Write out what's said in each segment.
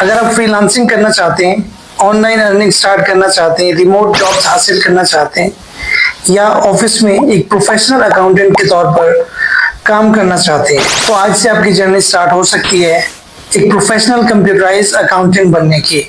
अगर आप फ्रीलांसिंग करना चाहते हैं, ऑनलाइन अर्निंग स्टार्ट करना चाहते हैं, रिमोट जॉब्स हासिल करना चाहते हैं या ऑफिस में एक प्रोफेशनल अकाउंटेंट के तौर पर काम करना चाहते हैं, तो आज से आपकी जर्नी स्टार्ट हो सकती है एक प्रोफेशनल कंप्यूटराइज्ड अकाउंटेंट बनने की।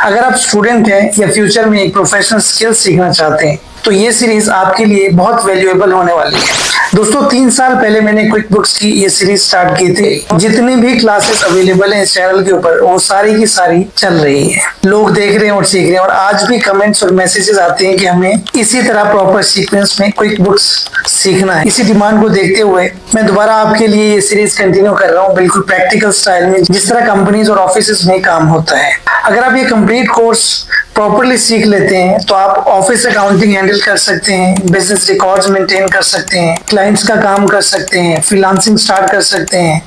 अगर आप स्टूडेंट हैं या फ्यूचर में एक प्रोफेशनल स्किल सीखना चाहते हैं तो ये सीरीज आपके लिए बहुत वैल्यूएबल होने वाली है। दोस्तों 3 साल पहले मैंने क्विक बुक्स की ये सीरीज स्टार्ट की थी। जितनी भी क्लासेस अवेलेबल हैं इस चैनल के ऊपर वो सारी की सारी चल रही है, लोग देख रहे हैं और सीख रहे हैं और आज भी कमेंट्स और मैसेजेस आते हैं कि हमें इसी तरह प्रॉपर सीक्वेंस में क्विक बुक्स सीखना है। इसी डिमांड को देखते हुए मैं दोबारा आपके लिए ये सीरीज कंटिन्यू कर रहा हूँ, बिल्कुल प्रैक्टिकल स्टाइल में, जिस तरह कंपनीज और ऑफिस में काम होता है। अगर आप ये कंप्लीट कोर्स प्रॉपरली सीख लेते हैं तो आप ऑफिस अकाउंटिंग हैंडल कर सकते हैं, बिजनेस रिकॉर्ड्स मेंटेन कर सकते हैं, क्लाइंट्स का काम कर सकते हैं, फ्रीलांसिंग स्टार्ट कर सकते हैं,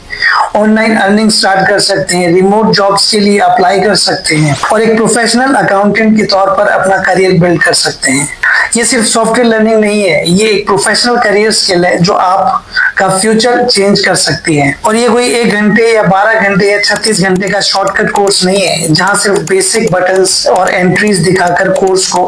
ऑनलाइन अर्निंग स्टार्ट कर सकते हैं, रिमोट जॉब्स के लिए अप्लाई कर सकते हैं और एक प्रोफेशनल अकाउंटेंट के तौर पर अपना करियर बिल्ड कर सकते हैं। ये सिर्फ सॉफ्टवेयर लर्निंग नहीं है, ये एक प्रोफेशनल करियर स्किल है जो आपका फ्यूचर चेंज कर सकती है। और ये कोई 1 घंटे या 12 घंटे या 36 घंटे का शॉर्टकट कोर्स नहीं है जहां सिर्फ बेसिक बटन्स और एंट्रीज दिखाकर कोर्स को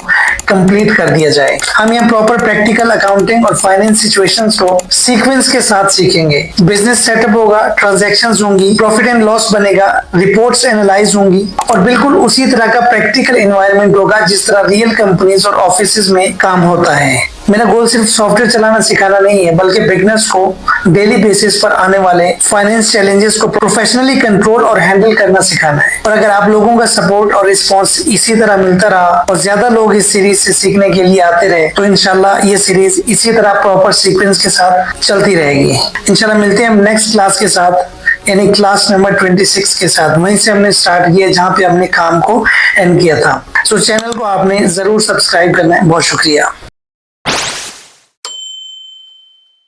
कंप्लीट कर दिया जाए। हम यहाँ प्रॉपर प्रैक्टिकल अकाउंटिंग और फाइनेंस सिचुएशंस को सीक्वेंस के साथ सीखेंगे। बिजनेस सेटअप होगा, ट्रांजैक्शंस होंगी, प्रॉफिट एंड लॉस बनेगा, रिपोर्ट्स एनालाइज होंगी और बिल्कुल उसी तरह का प्रैक्टिकल एनवायरनमेंट होगा जिस तरह रियल कंपनीज और ऑफिस में काम होता है। मेरा गोल सिर्फ सॉफ्टवेयर चलाना सिखाना नहीं है, बल्कि बिगनर्स को डेली बेसिस पर आने वाले फाइनेंस चैलेंजेस को प्रोफेशनली कंट्रोल और हैंडल करना सिखाना है। और अगर आप लोगों का सपोर्ट और रिस्पांस इसी तरह मिलता रहा और ज्यादा लोग इस सीरीज से सीखने के लिए आते रहे तो इंशाल्लाह ये सीरीज इसी तरह प्रॉपर सीक्वेंस के साथ चलती रहेगी। इंशाल्लाह मिलते हैं हम नेक्स्ट क्लास के साथ, यानी क्लास नंबर 26 के साथ। वहीं से हमने स्टार्ट किया जहां पे हमने काम को एंड किया था। तो चैनल को आपने जरूर सब्सक्राइब करना है। बहुत शुक्रिया।